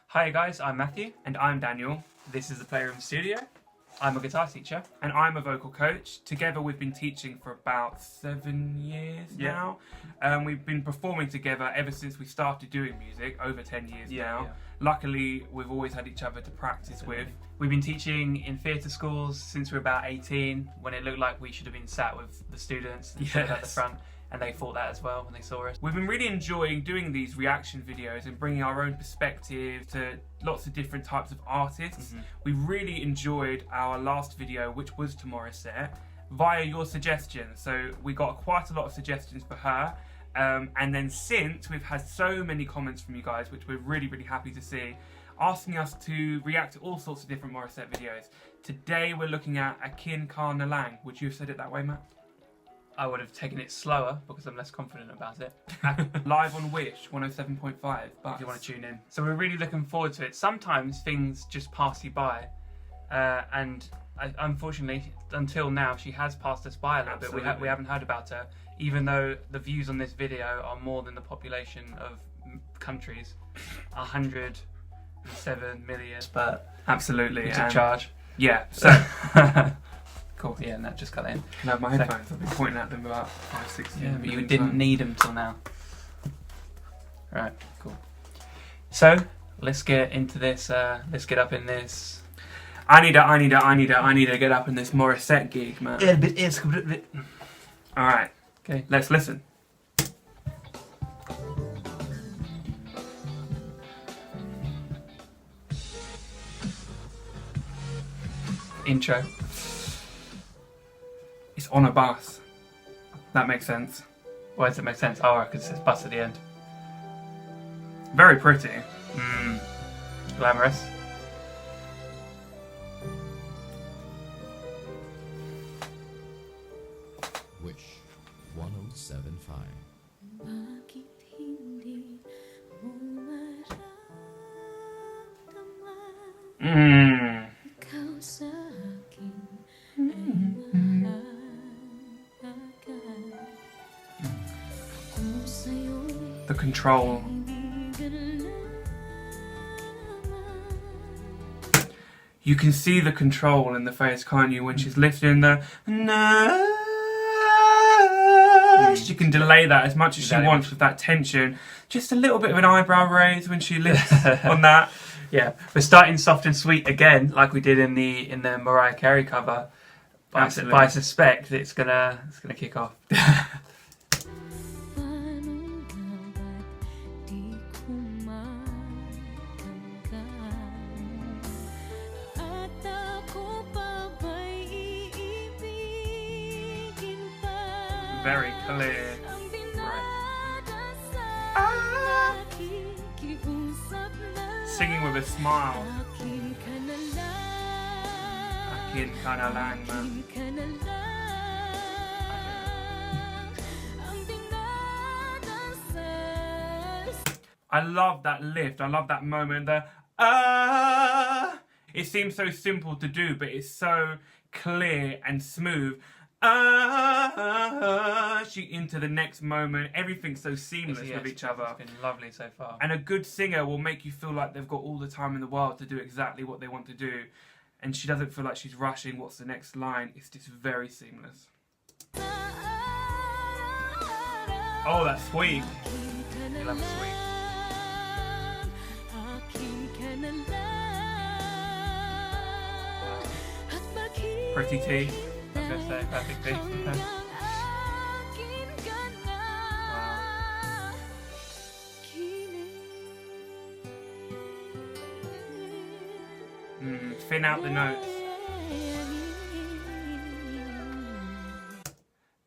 Hi guys, I'm Matthew. And I'm Daniel. This is the Playroom Studio. I'm a guitar teacher. And I'm a vocal coach. Together we've been teaching for about 7 years now. We've been performing together ever since we started doing music, over 10 years now. Yeah. Luckily, we've always had each other to practice with. We've been teaching in theatre schools since we were about 18, when it looked like we should have been sat with the students instead at the front. And they thought that as well when they saw us. We've been really enjoying doing these reaction videos and bringing our own perspective to lots of different types of artists. We really enjoyed our last video, which was to Morissette, via your suggestions. So we got quite a lot of suggestions for her. And then since, we've had so many comments from you guys, which we're really, really happy to see, asking us to react to all sorts of different Morissette videos. Today we're looking at Akin Kana Lang. Would you have said it that way, Matt? I would have taken it slower because I'm less confident about it. Live on Wish 107.5, but If you want to tune in. So we're really looking forward to it. Sometimes things just pass you by, and unfortunately, until now, she has passed us by a little bit. We haven't heard about her, even though the views on this video are more than the population of countries, 107 million. But absolutely, it's a charge. Yeah. So. Cool, yeah, and that just got in. Can I have my headphones? I've been pointing at them about 5-6 Yeah, but you didn't need them till now. Right, cool. So, let's get into this, let's get up in this. I need to get up in this Morissette gig, man. Alright, Okay. let's listen. Intro. It's on a bus. That makes sense. Why does it make sense? Oh, because it's bus at the end. Very pretty. Glamorous. Wish 107.5. The control. You can see the control in the face, can't you? When she's lifting the she can delay that as much as she wants with that tension. Just a little bit of an eyebrow raise when she lifts on that. Yeah, we're starting soft and sweet again, like we did in the Mariah Carey cover. But I suspect it's gonna kick off. Very clear. Singing with a smile. Akin Kana Lang, man. I love that lift. I love that moment. It seems so simple to do, but it's so clear and smooth. She into the next moment. Everything's so seamless with each other. It's been lovely so far. And a good singer will make you feel like they've got all the time in the world to do exactly what they want to do. And she doesn't feel like she's rushing. What's the next line? It's just very seamless. Oh, that's sweet. You love it sweet. Pretty tea. I was going to say, perfect beat. Thin out the notes.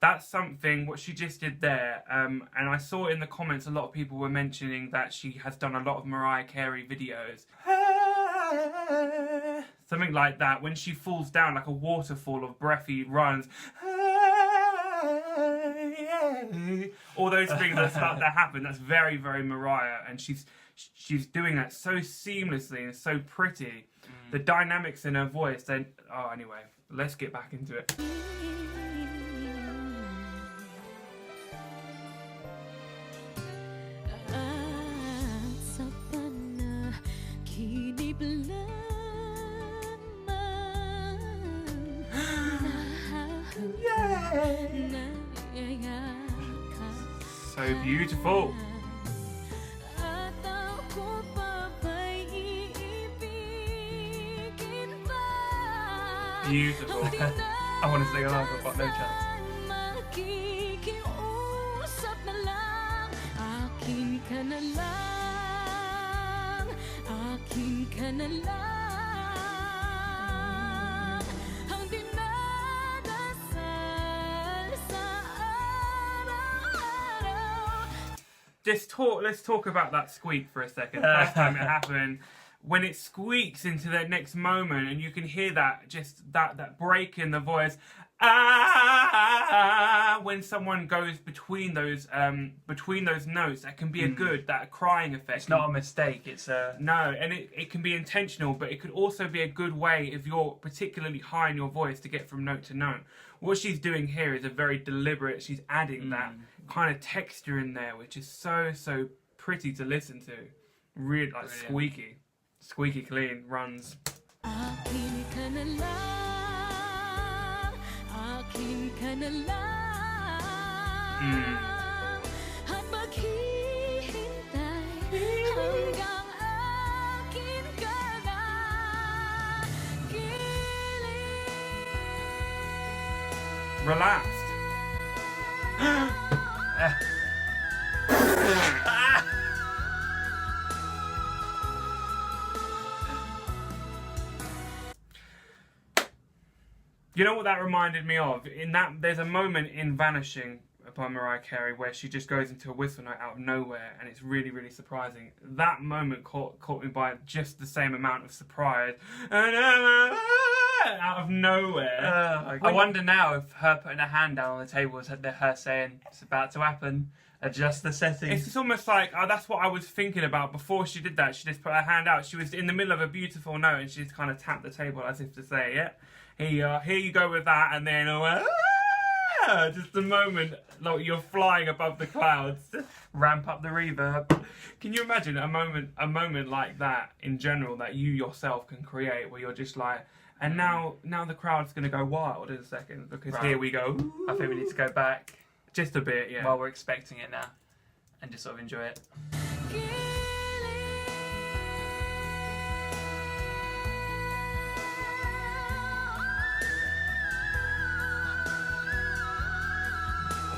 That's something, what she just did there, and I saw in the comments a lot of people were mentioning that she has done a lot of Mariah Carey videos. Something like that, when she falls down like a waterfall of breathy runs. All those things that happen, that's very, very Mariah, and she's doing that so seamlessly and so pretty. The dynamics in her voice, then, oh, anyway, let's get back into it. So beautiful. Beautiful. I want to sing along, I've got no chance. Let's talk about that squeak for a second. First time it happened, when it squeaks into that next moment, and you can hear that that break in the voice. When someone goes between those notes, that can be that crying effect. It's not a mistake. It's a no, and it can be intentional, but it could also be a good way if you're particularly high in your voice to get from note to note. What she's doing here is a very deliberate. She's adding that kind of texture in there, which is so pretty to listen to. Really like squeaky clean runs. Relaxed. You know what that reminded me of? There's a moment in Vanishing by Mariah Carey where she just goes into a whistle note out of nowhere, and it's really, really surprising. That moment caught me by just the same amount of surprise. Out of nowhere. I wonder now if her putting her hand down on the table is her saying, it's about to happen, adjust the settings. It's almost like, that's what I was thinking about before she did that. She just put her hand out. She was in the middle of a beautiful note, and she just kind of tapped the table as if to say, yeah, here you go with that, and then just a moment like you're flying above the clouds. Ramp up the reverb. Can you imagine a moment like that in general that you yourself can create, where you're just like, and now the crowd's going to go wild in a second, because here we go. I think we need to go back just a bit, yeah. while we're expecting it now, and just sort of enjoy it.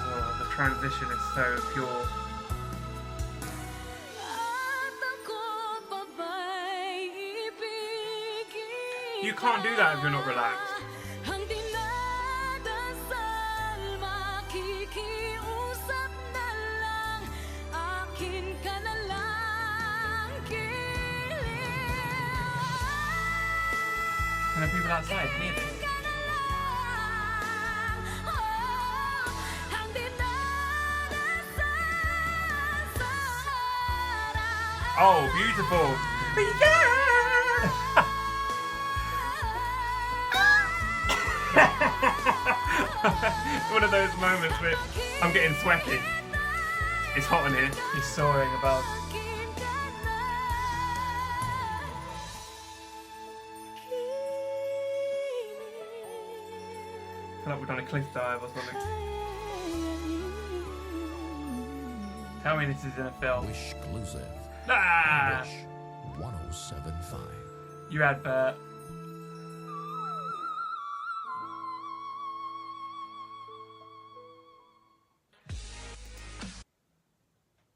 Oh, the transition is so pure. You can't do that if you're not relaxed. Can the people outside hear this? Oh, beautiful. One of those moments where I'm getting sweaty. It's hot in here. He's soaring above. I feel like we've done a cliff dive or something. Tell me this is in a film. Wish exclusive. Ah! Wish 1075. You advert.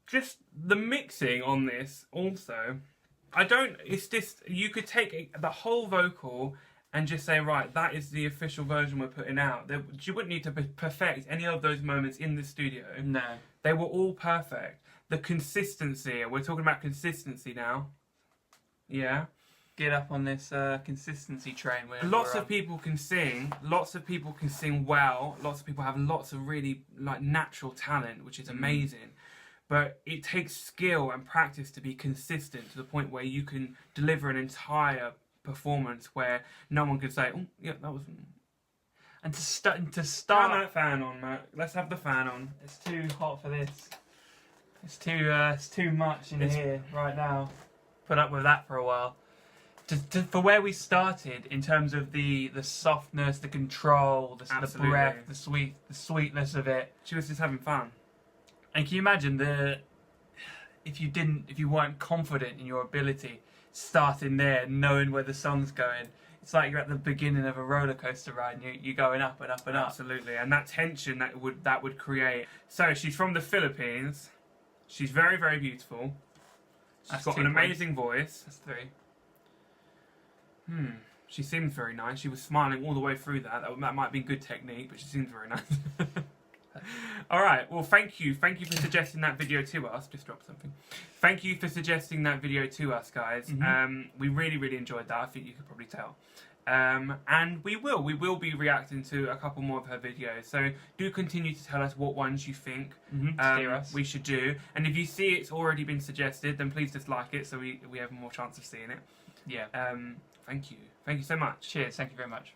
Just the mixing on this also. It's just, you could take the whole vocal and just say, right, that is the official version we're putting out. You wouldn't need to perfect any of those moments in the studio. No. They were all perfect. The consistency, we're talking about consistency now. Yeah. Get up on this consistency train. Lots of people can sing. Lots of people can sing well. Lots of people have lots of really natural talent, which is amazing. But it takes skill and practice to be consistent to the point where you can deliver an entire performance where no one could say, "Oh, yeah, that was." And to start. Turn that fan on, Matt. Let's have the fan on. It's too hot for this. It's too much in here right now. Put up with that for a while. For where we started in terms of the softness, the control, the breath, the sweetness of it. She was just having fun. And can you imagine if you weren't confident in your ability, starting there, knowing where the song's going? It's like you're at the beginning of a roller coaster ride, and you're going up and up and up. Absolutely, and that tension that would create. So she's from the Philippines. She's very, very beautiful. She's got an amazing voice. That's 3. She seemed very nice. She was smiling all the way through that. That might be good technique, but she seemed very nice. All right. Well, thank you. Thank you for suggesting that video to us. Just dropped something. Thank you for suggesting that video to us, guys. We really, really enjoyed that. I think you could probably tell. And we will be reacting to a couple more of her videos. So do continue to tell us what ones you think we should do. And if you see it's already been suggested, then please just like it so we have more chance of seeing it. Yeah. Thank you. Thank you so much. Cheers. Thank you very much.